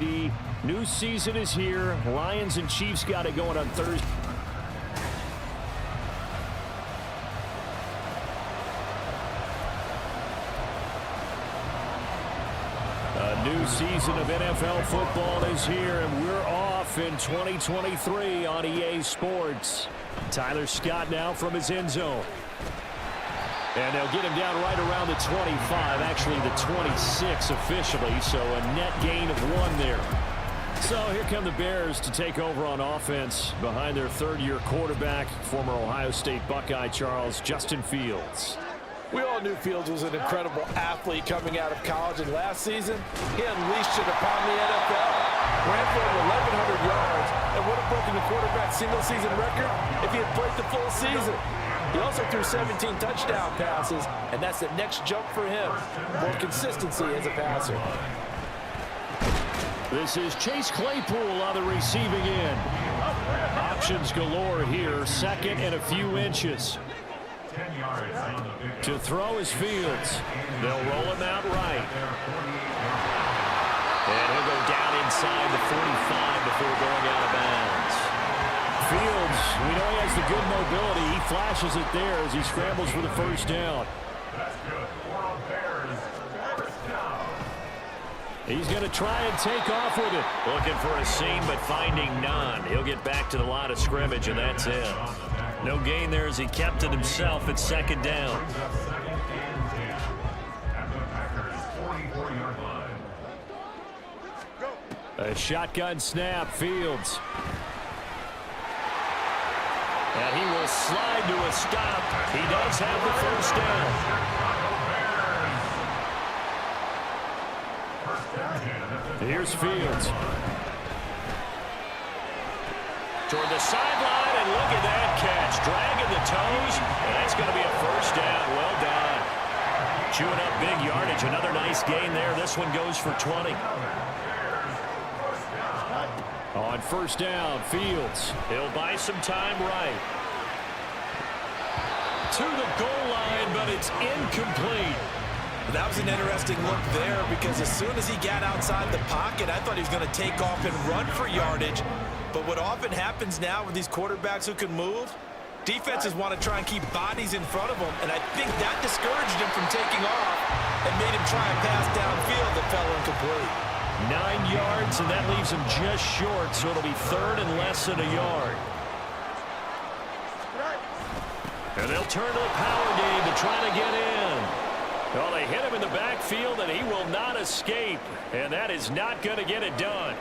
New season is here. Lions and Chiefs got it going on Thursday. A new season of NFL football is here, and we're off in 2023 on EA Sports. Tyler Scott now from his end zone. And they'll get him down right around the 25, actually the 26 officially, so a net gain of 1 there. So here come the Bears to take over on offense behind their third-year quarterback, former Ohio State Buckeye Justin Fields. We all knew Fields was an incredible athlete coming out of college, and last season he unleashed it upon the NFL. Ran for over 1,100 yards and would have broken the quarterback single-season record if he had played the full season. He also threw 17 touchdown passes, and that's the next jump for him. More consistency as a passer. This is Chase Claypool on the receiving end. Options galore here, second and a few inches. To throw is Fields. They'll roll him out right. And he'll go down inside the 45 before going out of bounds. Fields, we know he has the good mobility. He flashes it there as he scrambles for the first down. He's going to try and take off with it. Looking for a seam, but finding none. He'll get back to the line of scrimmage, and that's it. No gain there as he kept it himself at second down. A shotgun snap, Fields. And he will slide to a stop. He does have the first down. Here's Fields. Toward the sideline, and look at that catch. Dragging the toes, and that's going to be a first down. Well done. Chewing up big yardage. Another nice gain there. This one goes for 20. On first down, Fields. He'll buy some time right. To the goal line, but it's incomplete. That was an interesting look there because as soon as he got outside the pocket, I thought he was going to take off and run for yardage. But what often happens now with these quarterbacks who can move, defenses want to try and keep bodies in front of them, and I think that discouraged him from taking off and made him try and pass downfield that fell incomplete. 9 yards, and that leaves him just short, so it'll be third and less than a yard. And they'll turn to the power game to try to get in. Well, they hit him in the backfield, and he will not escape. And that is not going to get it done.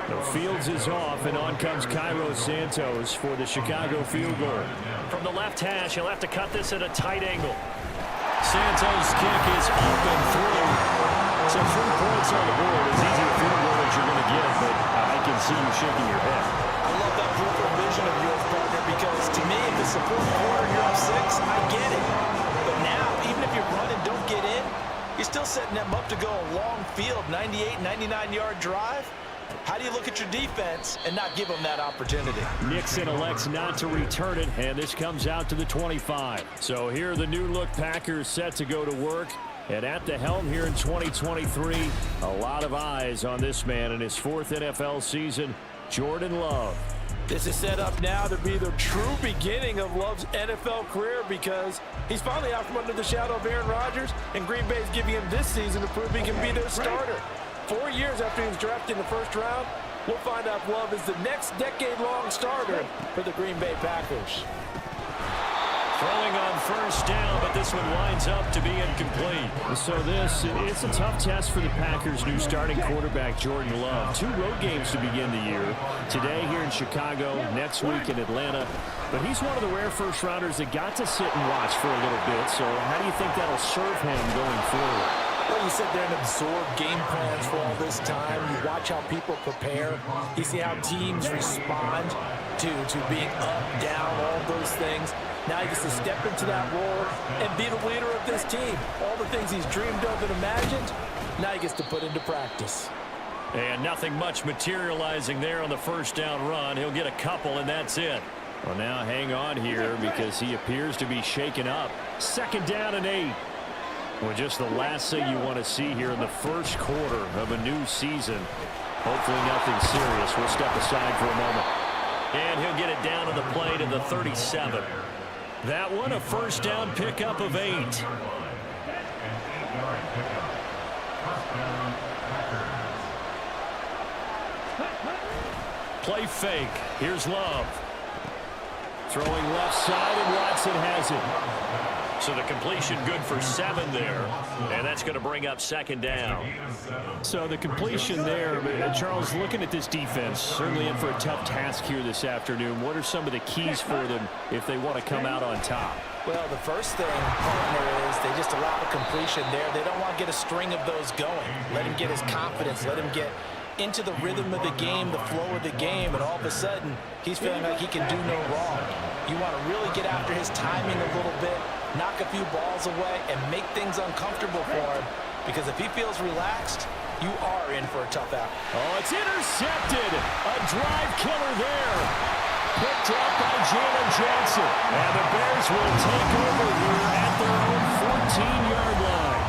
The Fields is off, and on comes Cairo Santos for the Chicago field goal. From the left hash, he'll have to cut this at a tight angle. Santos' kick is up and through. So 3 points on the board. As easy a field goal as you're going to get, but I can see you shaking your head. I love that peripheral vision of yours, partner, because to me, if it's the fourth quarter and you're up 6, I get it. But now, even if you run and don't get in, you're still setting them up to go a long field, 98, 99-yard drive. How do you look at your defense and not give them that opportunity? Nixon elects not to return it, and this comes out to the 25. So here are the new-look Packers set to go to work. And at the helm here in 2023, a lot of eyes on this man in his 4th NFL season, Jordan Love. This is set up now to be the true beginning of Love's NFL career because he's finally out from under the shadow of Aaron Rodgers, and Green Bay's giving him this season to prove he can be their starter. 4 years after he was drafted in the first round, we'll find out if Love is the next decade-long starter for the Green Bay Packers. Throwing on first down, but this one winds up to be incomplete. So it's a tough test for the Packers' new starting quarterback, Jordan Love. 2 road games to begin the year. Today here in Chicago, next week in Atlanta. But he's one of the rare first-rounders that got to sit and watch for a little bit. So how do you think that'll serve him going forward? Well, you sit there and absorb game plans for all this time. You watch how people prepare. You see how teams respond to being up, down, all those things. Now he gets to step into that role and be the leader of this team. All the things he's dreamed of and imagined, now he gets to put into practice. And nothing much materializing there on the first down run. He'll get a couple, and that's it. Well, now hang on here because he appears to be shaken up. 2nd down and 8. Well, just the last thing you want to see here in the first quarter of a new season. Hopefully nothing serious. We'll step aside for a moment. And he'll get it down to the play to the 37. That one, a first down pickup of 8. Play fake. Here's Love. Throwing left side, and Watson has it. So the completion good for 7 there. And that's going to bring up second down. So the completion there, Charles, looking at this defense, certainly in for a tough task here this afternoon. What are some of the keys for them if they want to come out on top? Well, the first thing, partner, is they just allow a completion there. They don't want to get a string of those going. Let him get his confidence. Let him get into the rhythm of the game, the flow of the game, and all of a sudden, he's feeling like he can do no wrong. You want to really get after his timing a little bit, knock a few balls away, and make things uncomfortable for him, because if he feels relaxed, you are in for a tough out. Oh, it's intercepted. A drive killer there. Picked up by Jalen Johnson. And the Bears will take over here at their own 14-yard line.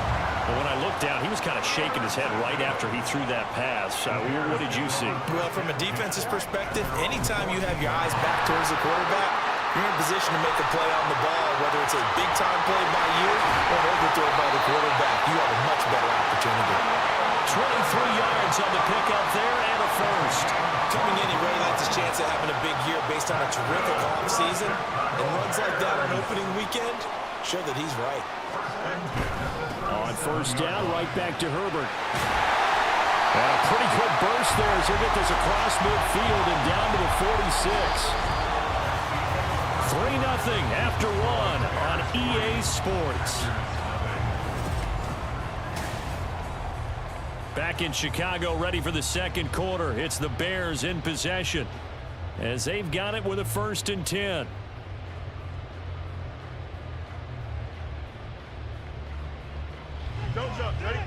Well, when I looked down, he was kind of shaking his head right after he threw that pass. What did you see? Well, from a defense's perspective, anytime you have your eyes back towards the quarterback, you're in position to make a play on the ball, whether it's a big-time play by you or an overthrow by the quarterback. You have a much better opportunity. 23 yards on the pickup there and a first. Coming in, he really likes his chance of having a big year based on a terrific offseason. And runs like that on opening weekend show that he's right. On first down, right back to Herbert. And a pretty good burst there as he'll get this across midfield and down to the 46. 3-0 after 1 on EA Sports. Back in Chicago, ready for the second quarter. It's the Bears in possession as they've got it with a 1st and 10. Don't jump, ready?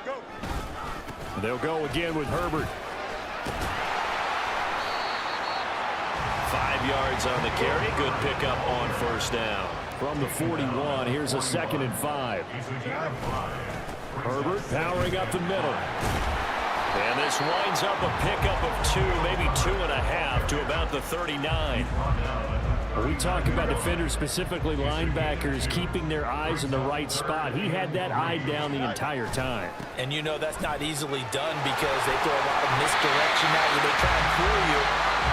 Go. They'll go again with Herbert. 5 yards on the carry. Good pickup on first down. From the 41, here's a 2nd and 5. Herbert powering up the middle. And this winds up a pickup of 2, maybe 2.5 to about the 39. We talk about defenders, specifically linebackers, keeping their eyes in the right spot. He had that eye down the entire time. And you know that's not easily done because they throw a lot of misdirection at you. They try and fool you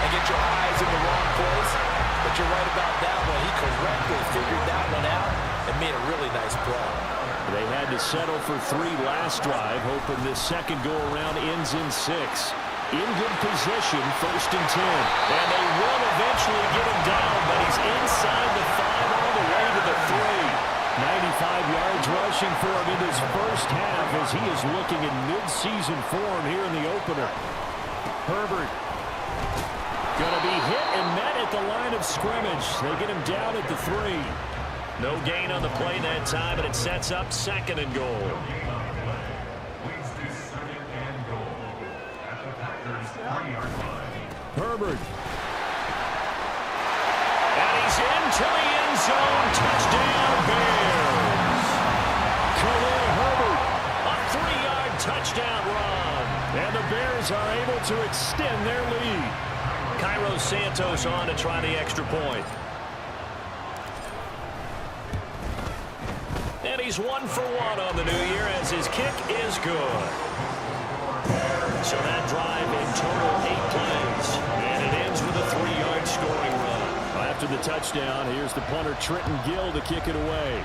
and get your eyes in the wrong place. But you're right about that one. He correctly figured that one out and made a really nice play. They had to settle for 3 last drive, hoping this second go-around ends in 6. In good position, 1st and 10. And they will eventually get him down, but he's inside the 5 all the way to the 3. 95 yards rushing for him in his first half as he is looking in mid-season form here in the opener. Herbert going to be hit and met at the line of scrimmage. They get him down at the 3. No gain on the play that time, and it sets up 2nd and goal. Herbert. And he's into the end zone. Touchdown, Bears. Khalil Herbert. A 3-yard touchdown run. And the Bears are able to extend their lead. Cairo Santos on to try the extra point. And he's 1 for 1 on the new year as his kick is good. So that drive in total 8 plays. And it ends with a 3-yard scoring run. After the touchdown, here's the punter Trenton Gill to kick it away.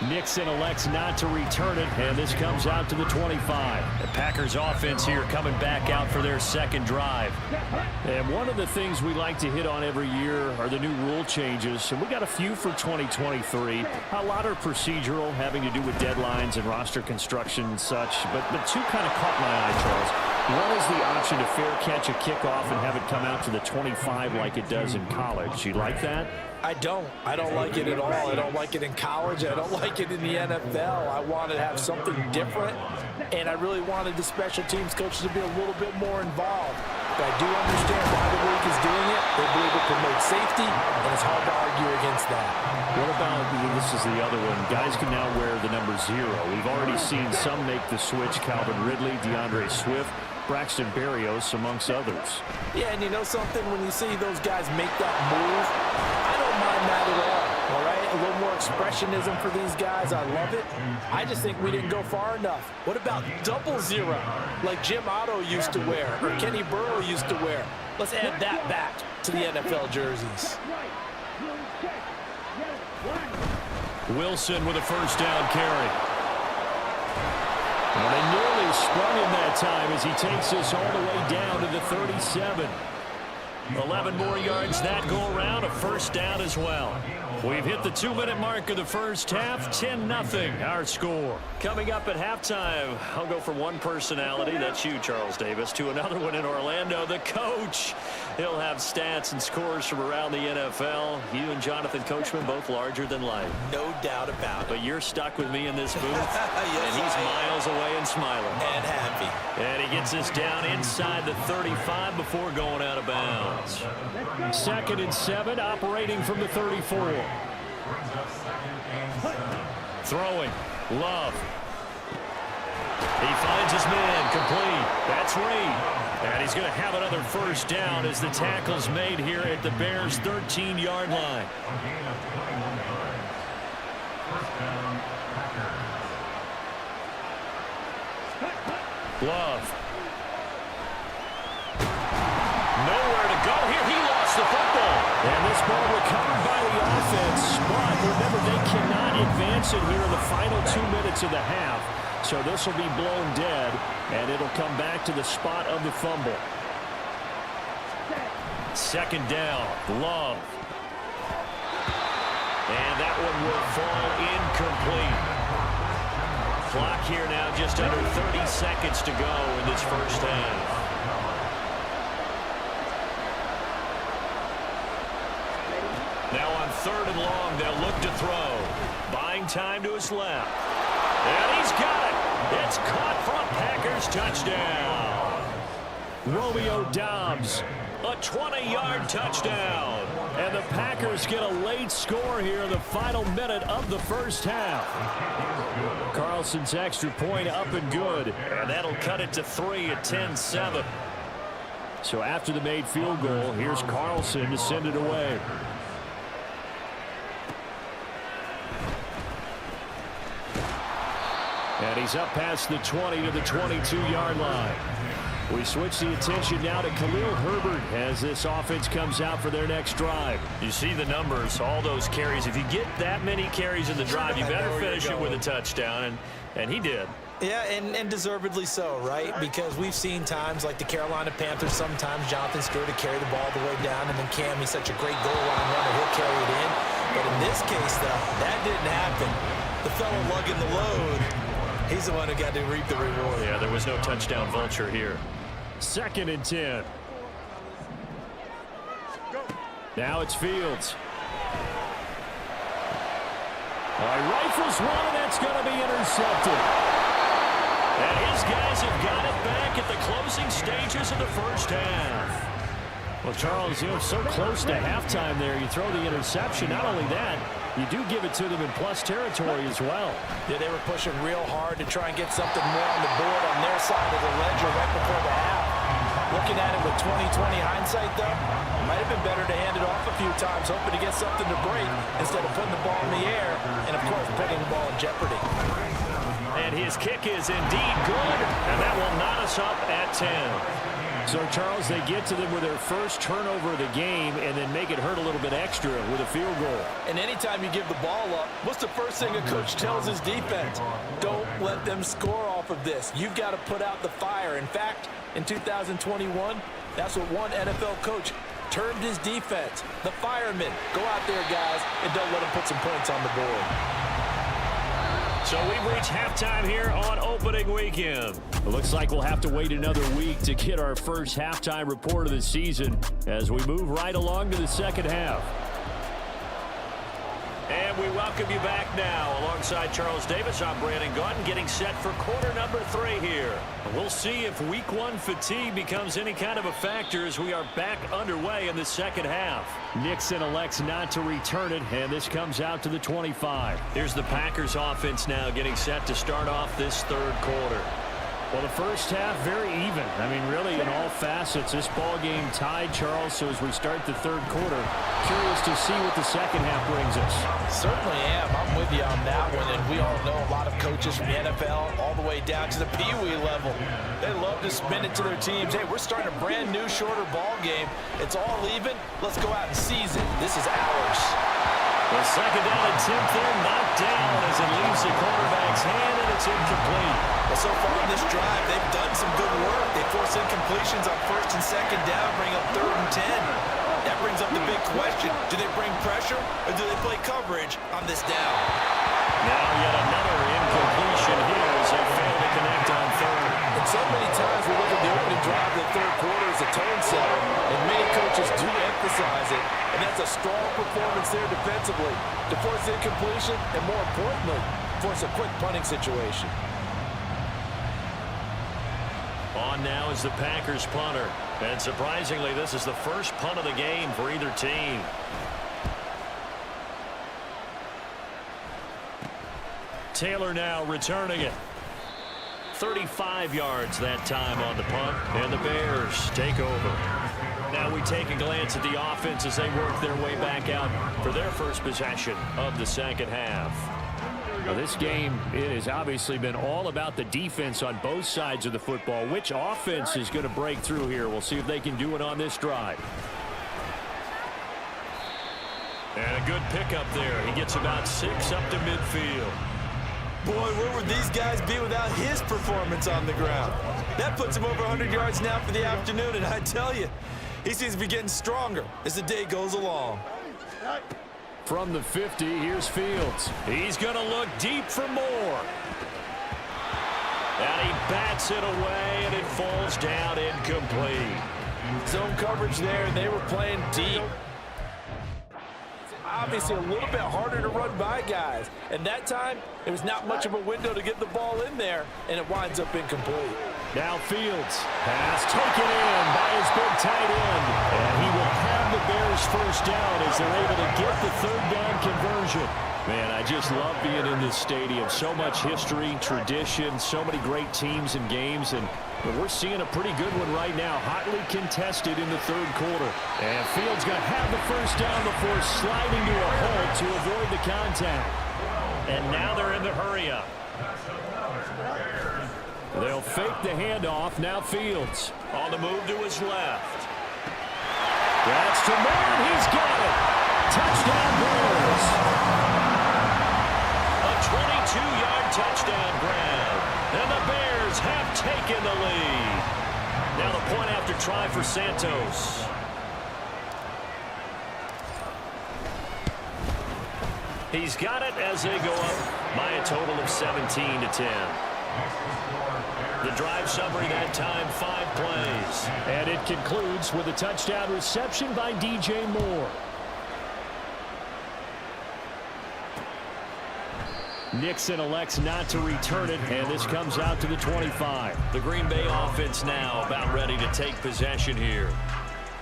Nixon elects not to return it, and this comes out to the 25. The Packers offense here coming back out for their second drive. And one of the things we like to hit on every year are the new rule changes, and we got a few for 2023. A lot are procedural, having to do with deadlines and roster construction and such, but 2 kind of caught my eye, Charles. One is the option to fair catch a kickoff and have it come out to the 25 like it does in college. You like that? I don't like it at all. I don't like it in college. I don't like it in the NFL. I wanted to have something different, and I really wanted the special teams coaches to be a little bit more involved. But I do understand why the league is doing it. They believe it promotes safety, and it's hard to argue against that. What about, this is the other one, guys can now wear the number 0. We've already seen some make the switch, Calvin Ridley, DeAndre Swift, Braxton Berrios, amongst others. Yeah, and you know something? When you see those guys make that move, I don't mind that at all right? A little more expressionism for these guys. I love it. I just think we didn't go far enough. What about 00, like Jim Otto used to wear or Kenny Burrow used to wear? Let's add that back to the NFL jerseys. Wilson with a first down carry. And they nearly sprung him that time as he takes us all the way down to the 37. 11 more yards that go around, a first down as well. We've hit the 2-minute mark of the first half, 10-0 our score. Coming up at halftime, I'll go from one personality, that's you, Charles Davis, to another one in Orlando, the coach. He'll have stats and scores from around the NFL. You and Jonathan Coachman both larger than life. No doubt about it. But you're stuck with me in this booth, yes, and he's miles away and smiling. And happy. And he gets us down inside the 35 before going out of bounds. 2nd and 7, operating from the 34. Throwing. Love. He finds his man complete. That's Reed. And he's going to have another first down as the tackle's made here at the Bears' 13-yard line. Love. Nowhere to go here. He lost the football. And this ball recovered by the offense. But remember, they cannot advance it here in the final 2 minutes of the half. So this will be blown dead, and it'll come back to the spot of the fumble. 2nd down, Love. And that one will fall incomplete. Clock here now just under 30 seconds to go in this first half. Now on 3rd and long, they'll look to throw. Buying time to his left. And he's got it. It's caught for a Packers touchdown. Romeo Doubs, a 20-yard touchdown. And the Packers get a late score here in the final minute of the first half. Carlson's extra point up and good. And that'll cut it to 3 at 10-7. So after the made field goal, here's Carlson to send it away. And he's up past the 20 to the 22-yard line. We switch the attention now to Khalil Herbert as this offense comes out for their next drive. You see the numbers, all those carries. If you get that many carries in the drive, you better finish it with a touchdown, and he did. Yeah, and deservedly so, right? Because we've seen times like the Carolina Panthers, sometimes Jonathan Stewart to carry the ball all the way down, and then Cam, he's such a great goal line runner, he'll carry it in. But in this case, though, that didn't happen. The fellow lugging the load, he's the one who got to reap the reward. Yeah, there was no touchdown vulture here. 2nd and 10. Now it's Fields. Rifles one, and that's going to be intercepted. And his guys have got it back at the closing stages of the first half. Well, Charles, you know, so close to halftime there. You throw the interception. Not only that, you do give it to them in plus territory as well. Yeah, they were pushing real hard to try and get something more on the board on their side of the ledger right before the half. Looking at it with 20/20 hindsight, though, it might have been better to hand it off a few times, hoping to get something to break instead of putting the ball in the air and, of course, putting the ball in jeopardy. And his kick is indeed good, and that will knot us up at 10. So, Charles, they get to them with their first turnover of the game and then make it hurt a little bit extra with a field goal. And anytime you give the ball up, what's the first thing a coach tells his defense? Don't let them score off of this. You've got to put out the fire. In fact, in 2021, that's what one NFL coach termed his defense. The firemen. Go out there, guys, and don't let them put some points on the board. So we've reached halftime here on opening weekend. It looks like we'll have to wait another week to get our first halftime report of the season as we move right along to the second half. And And we welcome you back now. Alongside Charles Davis, I'm Brandon Gaudin, getting set for quarter number 3 here. We'll see if week 1 fatigue becomes any kind of a factor as we are back underway in the second half. Nixon elects not to return it, and this comes out to the 25. Here's the Packers offense now getting set to start off this third quarter. Well, the first half, very even. I mean, really, in all facets, this ball game tied, Charles. So as we start the third quarter, curious to see what the second half brings us. Certainly am. I'm with you on that one. And we all know a lot of coaches from the NFL all the way down to the Pee-wee level. They love to spin it to their teams. Hey, we're starting a brand new, shorter ball game. It's all even. Let's go out and seize it. This is ours. The second down attempt there, knocked down as it leaves the quarterback's hand, and it's incomplete. Well, so far in this drive, they've done some good work. They force incompletions on first and second down, bring up 3rd and 10. That brings up the big question. Do they bring pressure, or do they play coverage on this down? Now yet another incompletion here as they fail to connect on 3rd. And so many times we look at the opening drive of the third quarter as a tone setter, and many coaches do emphasize it, and that's a strong performance there defensively to force incompletion and, more importantly, force a quick punting situation. On now is the Packers punter. And surprisingly, this is the first punt of the game for either team. Taylor now returning it. 35 yards that time on the punt, and the Bears take over. Now we take a glance at the offense as they work their way back out for their first possession of the second half. Now this game, it has obviously been all about the defense on both sides of the football. Which offense is going to break through here? We'll see if they can do it on this drive. And a good pickup there. He gets about 6 up to midfield. Boy, where would these guys be without his performance on the ground? That puts him over 100 yards now for the afternoon, and I tell you, he seems to be getting stronger as the day goes along. From the 50, here's Fields. He's going to look deep for more. And he bats it away, and it falls down incomplete. Zone coverage there, and they were playing deep. Obviously a little bit harder to run by guys. And that time, it was not much of a window to get the ball in there, and it winds up incomplete. Now Fields has taken in by his big tight end. And he will have the Bears first down as they're able to get the third down conversion. Man, I just love being in this stadium. So much history, tradition, so many great teams and games. And we're seeing a pretty good one right now, hotly contested in the third quarter. And Fields going to have the first down before sliding to a hole to avoid the contact. And now they're in the hurry-up. They'll fake the handoff. Now Fields on the move to his left. That's to Moore. He's got it. Touchdown Bears. A 22-yard touchdown grab. And the Bears have taken the lead. Now the point after try for Santos. He's got it as they go up by a total of 17-10. The drive summary that time, 5 plays. And it concludes with a touchdown reception by DJ Moore. Nixon elects not to return it, and this comes out to the 25. The Green Bay offense now about ready to take possession here.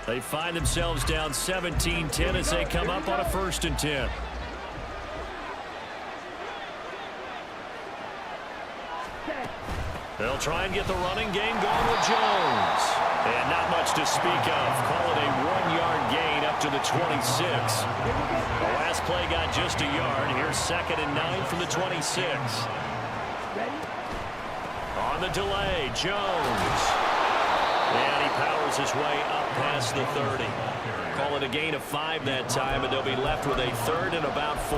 They find themselves down 17-10 as they come up on a 1st and 10. They'll try and get the running game going with Jones. And not much to speak of. Call it a 1-yard gain up to the 26. The last play got just a yard. Here's 2nd and 9 from the 26. On the delay, Jones. And he powers his way up past the 30. Call it a gain of 5 that time, and they'll be left with a 3rd and about 4.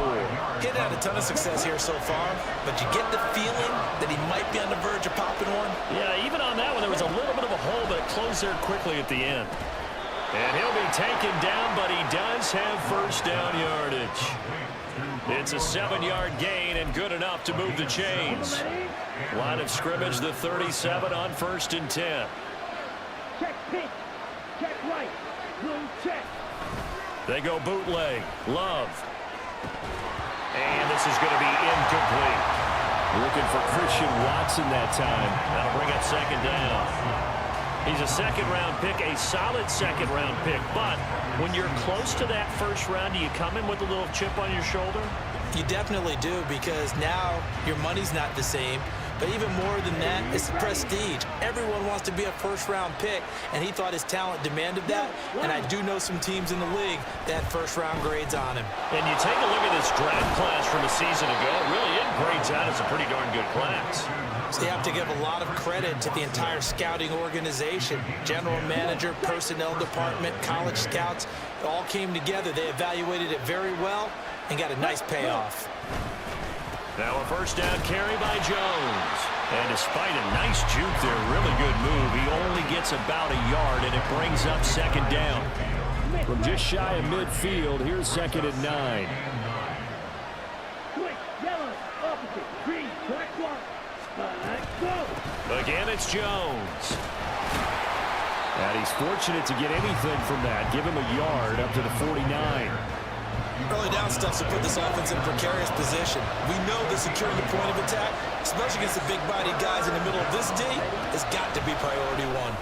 He's had a ton of success here so far, but you get the feeling that he might be on the verge of popping one. Yeah, even on that one, there was a little bit of a hole, but it closed there quickly at the end. And he'll be taken down, but he does have first down yardage. It's a 7-yard gain and good enough to move the chains. Line of scrimmage, the 37 on 1st and 10. Check pitch. Check right. Room check. They go bootleg. Love. this is going to be incomplete. Looking for Christian Watson that time. That'll bring up second down. He's a second-round pick, a solid second-round pick. But when you're close to that first round, do you come in with a little chip on your shoulder? You definitely do, because now your money's not the same. But even more than that, it's prestige. Everyone wants to be a first-round pick, and he thought his talent demanded that. And I do know some teams in the league that first-round grades on him. And you take a look at this draft class from a season ago, really it grades out as a pretty darn good class. So you have to give a lot of credit to the entire scouting organization. General manager, personnel department, college scouts, all came together. They evaluated it very well and got a nice payoff. Now a first down carry by Jones. And despite a nice juke there, really good move, he only gets about a yard, and it brings up second down. From just shy of midfield, here's second and 9. Switch, yellow, opposite, green, track one. Go. Again, it's Jones. And he's fortunate to get anything from that. Give him a yard up to the 49. Early down stuff's to put this offense in a precarious position. We know that securing the point of attack, especially against the big-bodied guys in the middle of this D, has got to be priority one.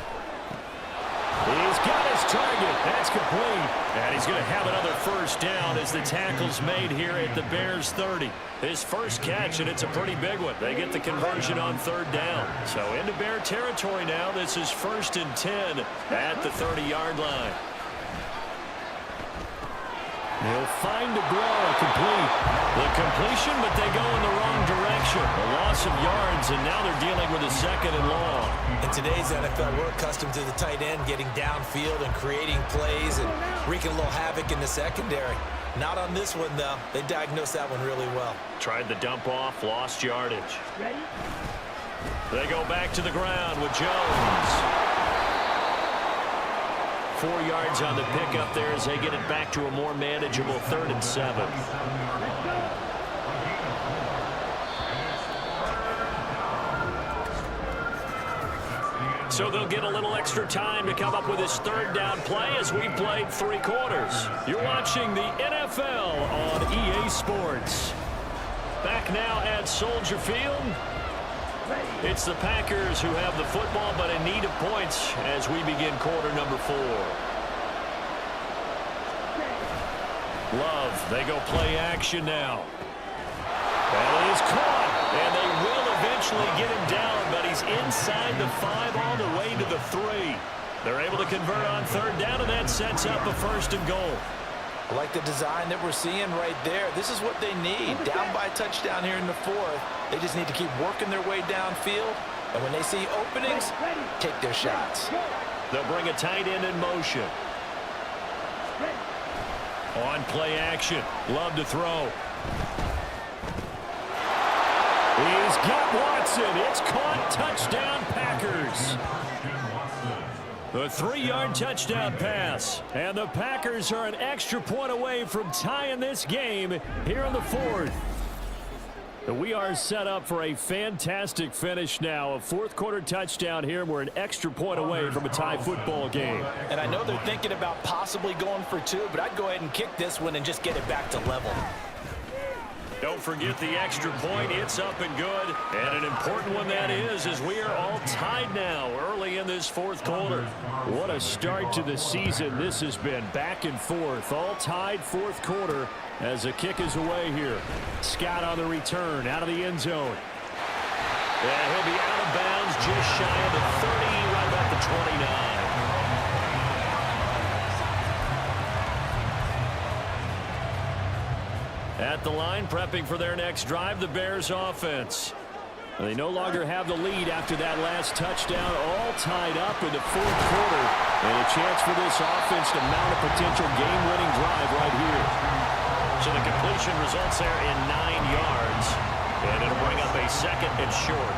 He's got his target. That's complete. And he's going to have another first down as the tackle's made here at the Bears 30. His first catch, and it's a pretty big one. They get the conversion on third down. So into Bear territory now. This is 1st and 10 at the 30-yard line. They'll find a grow, complete. The completion, but they go in the wrong direction. A loss of yards, and now they're dealing with a second and long. In today's NFL, we're accustomed to the tight end getting downfield and creating plays and wreaking a little havoc in the secondary. Not on this one, though. They diagnosed that one really well. Tried the dump off, lost yardage. Ready? They go back to the ground with Jones. 4 yards on the pickup there as they get it back to a more manageable 3rd and 7. So they'll get a little extra time to come up with his third down play as we played 3 quarters. You're watching the NFL on EA Sports. Back now at Soldier Field. It's the Packers who have the football, but in need of points as we begin quarter number 4. Love, they go play action now. That is caught, and they will eventually get him down, but he's inside the 5 all the way to the 3. They're able to convert on third down, and that sets up a 1st and goal. I like the design that we're seeing right there. This is what they need. Down by a touchdown here in the 4th. They just need to keep working their way downfield. And when they see openings, take their shots. They'll bring a tight end in motion. On play action. Love to throw. He's got Watson. It's caught. Touchdown, Packers. A 3-yard touchdown pass. And the Packers are an extra point away from tying this game here in the 4th. We are set up for a fantastic finish now. A 4th quarter touchdown here. We're an extra point away from a tie football game. And I know they're thinking about possibly going for 2, but I'd go ahead and kick this one and just get it back to level. Don't forget the extra point. It's up and good. And an important one that is, as we are all tied now early in this 4th quarter. What a start to the season this has been. Back and forth. All tied 4th quarter as the kick is away here. Scott on the return out of the end zone. And he'll be out of bounds just shy of the 30, right about the 29. At the line, prepping for their next drive, the Bears offense. They no longer have the lead after that last touchdown, all tied up in the 4th quarter. And a chance for this offense to mount a potential game-winning drive right here. So the completion results there in 9 yards. And it'll bring up a 2nd and short.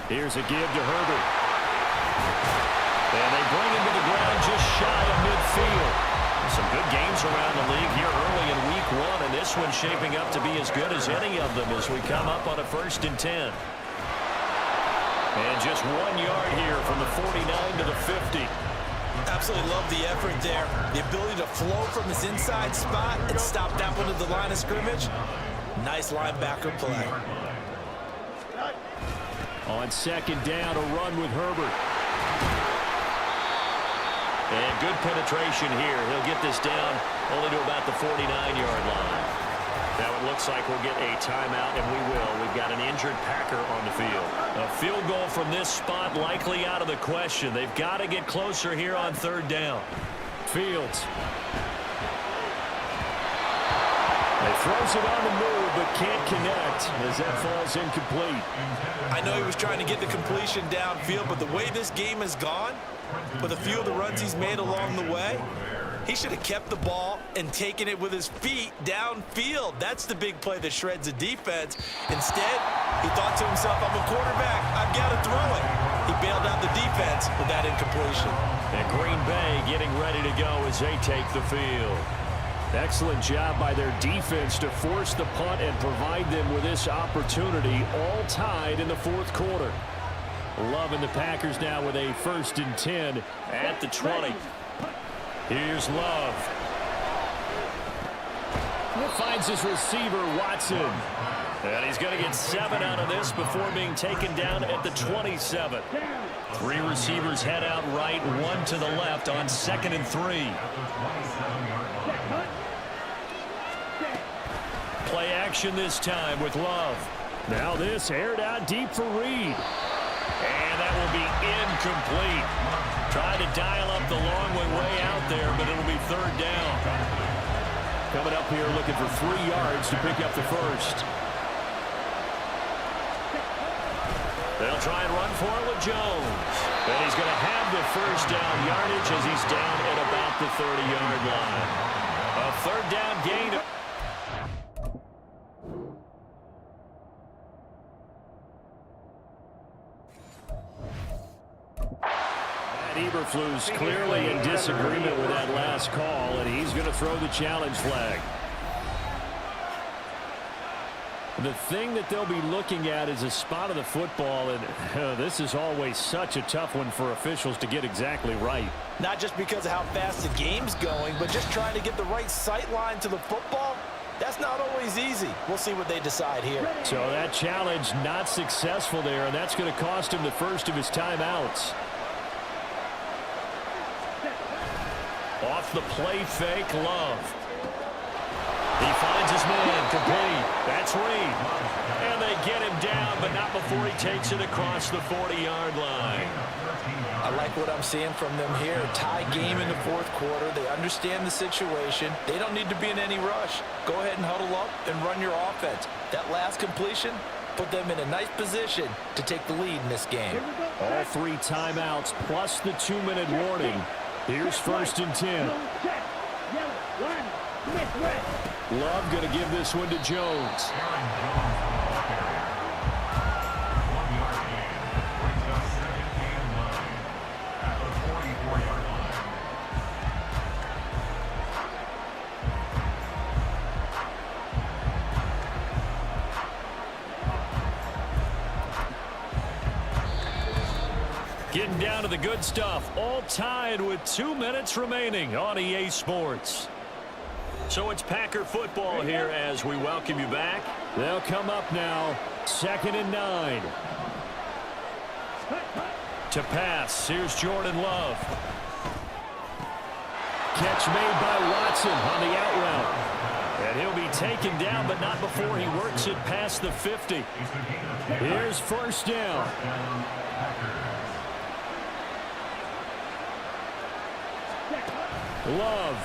Here's a give to Herbert. And they bring him to the ground just shy of midfield. Some good games around the league here early in week 1, and this one's shaping up to be as good as any of them as we come up on a 1st and 10. And just 1 yard here from the 49 to the 50. Absolutely love the effort there. The ability to flow from his inside spot and stop that one at the line of scrimmage. Nice linebacker play. On second down, a run with Herbert. And good penetration here. He'll get this down only to about the 49-yard line. Now it looks like we'll get a timeout, and we will. We've got an injured Packer on the field. A field goal from this spot likely out of the question. They've got to get closer here on third down. Fields. He throws it on the move, but can't connect as that falls incomplete. I know he was trying to get the completion downfield, but the way this game has gone, with a few of the runs he's made along the way, he should have kept the ball and taken it with his feet downfield. That's the big play that shreds the defense. Instead, he thought to himself, I'm a quarterback, I've got to throw it. He bailed out the defense with that incompletion. And Green Bay getting ready to go as they take the field. Excellent job by their defense to force the punt and provide them with this opportunity, all tied in the fourth quarter. Love and the Packers now with a 1st and 10 at the 20. Here's Love. Finds his receiver, Watson. And he's going to get 7 out of this before being taken down at the 27. 3 receivers head out right, 1 to the left on 2nd and 3. Play action this time with Love. Now this aired out deep for Reed. And that will be incomplete. Tried to dial up the long way out there, but it'll be third down. Coming up here looking for 3 yards to pick up the first. They'll try and run for it with Jones. And he's going to have the first down yardage as he's down at about the 30-yard line. A third down gain. Eberflus clearly in disagreement with that last call, and he's going to throw the challenge flag. The thing that they'll be looking at is a spot of the football, and this is always such a tough one for officials to get exactly right. Not just because of how fast the game's going, but just trying to get the right sight line to the football. That's not always easy. We'll see what they decide here. So that challenge not successful there, and that's going to cost him the first of his timeouts. Off the play fake, Love. He finds his man, complete. That's Reed. And they get him down, but not before he takes it across the 40-yard line. I like what I'm seeing from them here. Tie game in the fourth quarter. They understand the situation. They don't need to be in any rush. Go ahead and huddle up and run your offense. That last completion put them in a nice position to take the lead in this game. All 3 timeouts plus the 2-minute warning. Here's 1st and 10. Love going to give this one to Jones. Getting down to the good stuff. All tied with 2 minutes remaining on EA Sports. So it's Packer football here as we welcome you back. They'll come up now. 2nd and 9. To pass, here's Jordan Love. Catch made by Watson on the out route. And he'll be taken down, but not before he works it past the 50. Here's 1st down. Love.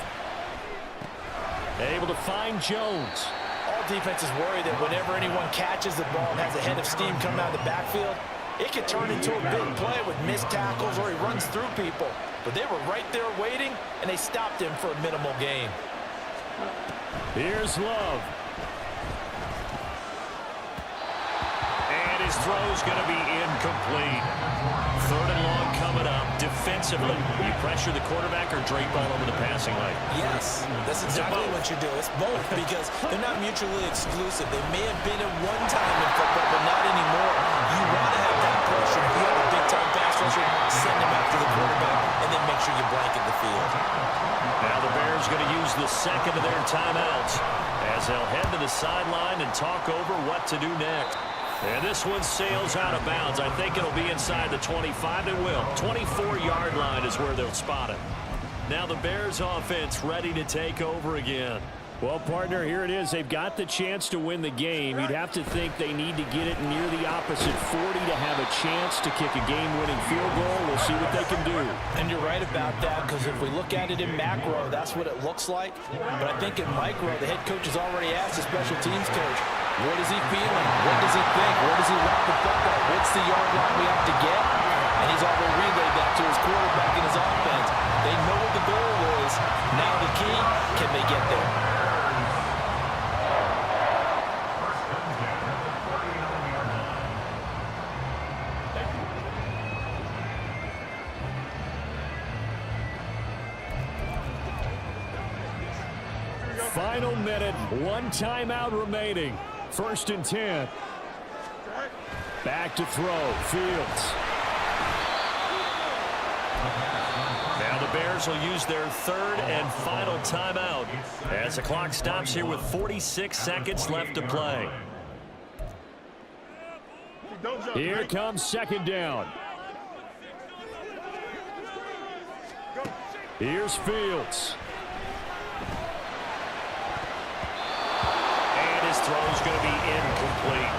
Able to find Jones. All defenses worry that whenever anyone catches the ball and has a head of steam coming out of the backfield, it could turn into a big play with missed tackles or he runs through people. But they were right there waiting, and they stopped him for a minimal gain. Here's Love. And his throw's going to be incomplete. 3rd and long coming up. Defensively, you pressure the quarterback or drape all over the passing lane? Yes, that's exactly what you do. It's both because they're not mutually exclusive. They may have been at one time in football, but not anymore. You want to have that pressure if you have a big-time pass pressure, send him after the quarterback, and then make sure you blanket the field. Now the Bears going to use the second of their timeouts as they'll head to the sideline and talk over what to do next. And this one sails out of bounds. I think it'll be inside the 25. It will. 24-yard line is where they'll spot it. Now the Bears offense ready to take over again. Well, partner, here it is. They've got the chance to win the game. You'd have to think they need to get it near the opposite 40 to have a chance to kick a game-winning field goal. We'll see what they can do. And you're right about that, because if we look at it in macro, that's what it looks like. But I think in micro, the head coach has already asked the special teams coach, what is he feeling? What does he think? Where does he want the football? What's the yard line we have to get? And he's already relayed that to his quarterback and his offense. They know what the goal is. Now the key, can they get there? Final minute, one timeout remaining. 1st and 10. Back to throw, Fields. Now the Bears will use their third and final timeout as the clock stops here with 46 seconds left to play. Here comes 2nd down. Here's Fields. His throw's going to be incomplete.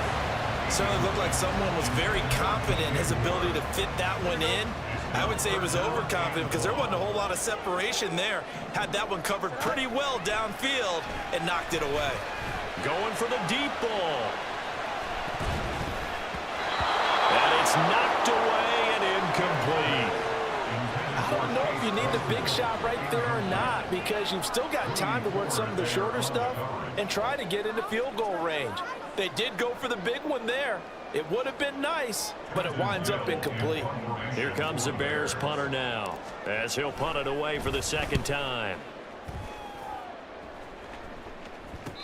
Certainly looked like someone was very confident in his ability to fit that one in. I would say he was overconfident because there wasn't a whole lot of separation there. Had that one covered pretty well downfield and knocked it away. Going for the deep ball. And it's knocked away and incomplete. I don't know if you need the big shot right there or not, because you've still got time to work some of the shorter stuff and try to get into field goal range. They did go for the big one there. It would have been nice, but it winds up incomplete. Here comes the Bears punter now as he'll punt it away for the second time.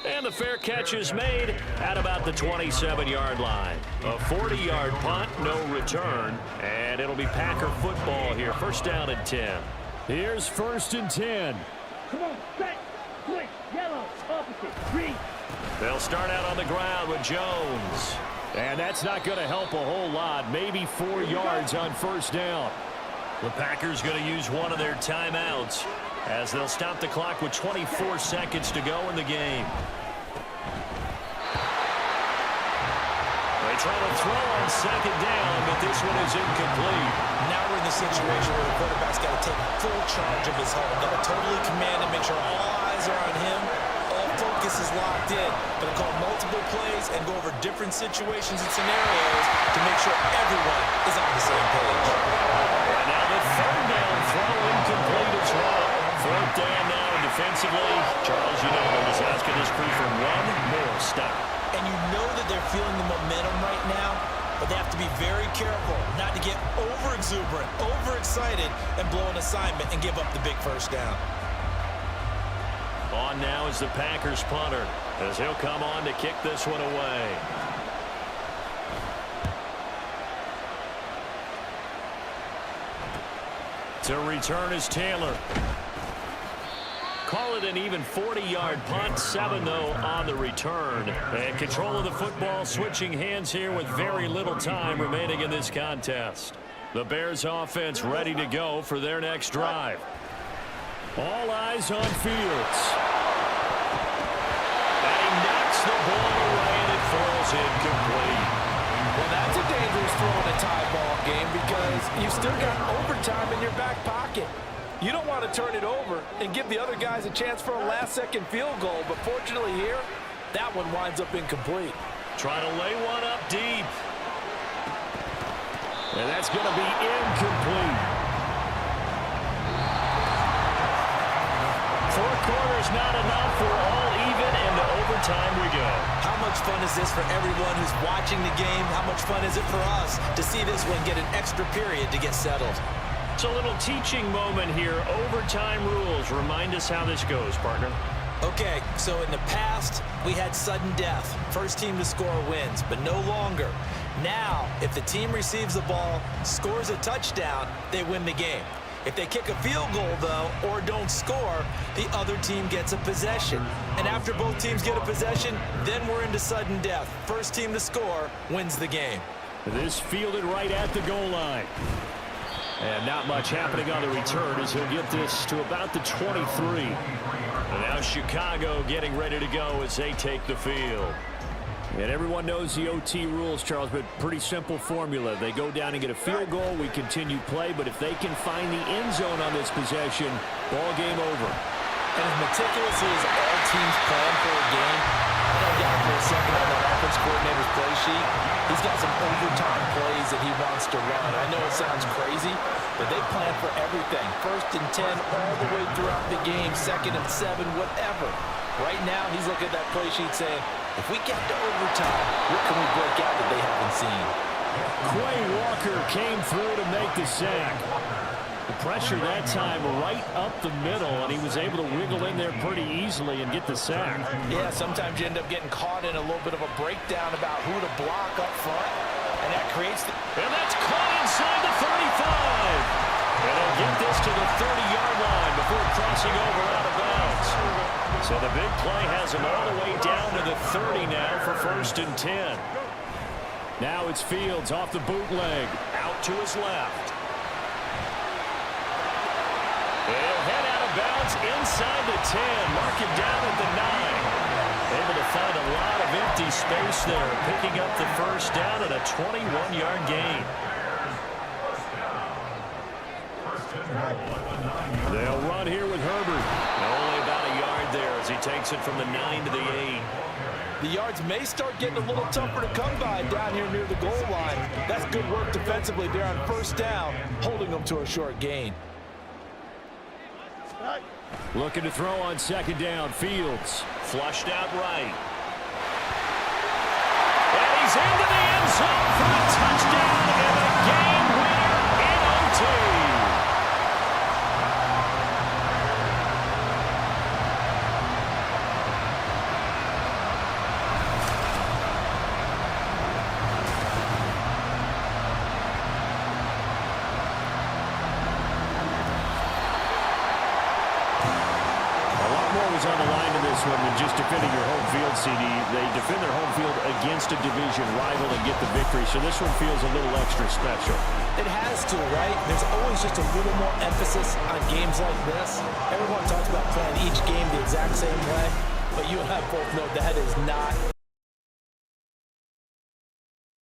And the fair catch is made at about the 27-yard line. A 40-yard punt, no return, and it'll be Packer football here. 1st down and 10. Here's 1st and 10. Come on, set, switch, yellow, opposite, green. They'll start out on the ground with Jones. And that's not going to help a whole lot. Maybe 4 yards on 1st down. The Packers going to use one of their timeouts as they'll stop the clock with 24 seconds to go in the game. They try to throw on 2nd down, but this one is incomplete. Now we're in the situation where the quarterback's got to take full charge of his home. Got to totally command and make sure all eyes are on him. All focus is locked in. Going to call multiple plays and go over different situations and scenarios to make sure everyone is on the same page. And now the 3rd down throw incomplete as well. 4th down now defensively. Charles, you know they're just asking this crew for one more stop. And you know that they're feeling the momentum right now, but they have to be very careful not to get over-exuberant, overexcited, and blow an assignment and give up the big 1st down. On now is the Packers punter as he'll come on to kick this one away. To return is Taylor. Call it an even 40-yard punt, 7-0 on the return. And control of the football switching hands here with very little time remaining in this contest. The Bears offense ready to go for their next drive. All eyes on Fields. And he knocks the ball away and it falls incomplete. Well, that's a dangerous throw in a tie ball game because you've still got overtime in your back pocket. You don't want to turn it over and give the other guys a chance for a last-second field goal, but fortunately here, that one winds up incomplete. Trying to lay one up deep. And that's going to be incomplete. 4th quarter is not enough. We're all even, and to overtime we go. How much fun is this for everyone who's watching the game? How much fun is it for us to see this one get an extra period to get settled? It's a little teaching moment here. Overtime rules. Remind us how this goes, partner. Okay, so in the past, we had sudden death. First team to score wins, but no longer. Now, if the team receives the ball, scores a touchdown, they win the game. If they kick a field goal, though, or don't score, the other team gets a possession. And after both teams get a possession, then we're into sudden death. First team to score wins the game. This fielded right at the goal line. And not much happening on the return as he'll get this to about the 23. And now Chicago getting ready to go as they take the field. And everyone knows the OT rules, Charles, but pretty simple formula. They go down and get a field goal, we continue play, but if they can find the end zone on this possession, ball game over. And as meticulously as all teams plan for a game, I don't doubt for a second on that offense coordinator's play sheet, he's got some overtime plays that he wants to run. I know it sounds crazy, but they plan for everything. 1st and 10 all the way throughout the game, 2nd and 7, whatever. Right now, he's looking at that play sheet saying, if we get to overtime, what can we break out that they haven't seen? Quay Walker came through to make the sack. The pressure that time right up the middle, and he was able to wiggle in there pretty easily and get the sack. Yeah, sometimes you end up getting caught in a little bit of a breakdown about who to block up front, and that creates the... And that's caught inside the 35. And he'll get this to the 30-yard line before crossing over out of bounds. So the big play has him all the way down to the 30 now for 1st and 10. Now it's Fields off the bootleg. Out to his left. He'll head out of bounds inside the 10. Mark him down at the 9. Able to find a lot of empty space there. Picking up the 1st down and a 21-yard gain. They'll run here with Herbert. Only about a yard there as he takes it from the 9 to the 8. The yards may start getting a little tougher to come by down here near the goal line. That's good work defensively there on 1st down, holding them to a short gain. Looking to throw on 2nd down. Fields. Flushed out right. And he's into the end zone for a touchdown and a game winner in OT. On the line in this one than just defending your home field, CD. They defend their home field against a division rival and get the victory, so this one feels a little extra special. It has to, right? There's always just a little more emphasis on games like this. Everyone talks about playing each game the exact same way, but you and I both know that is not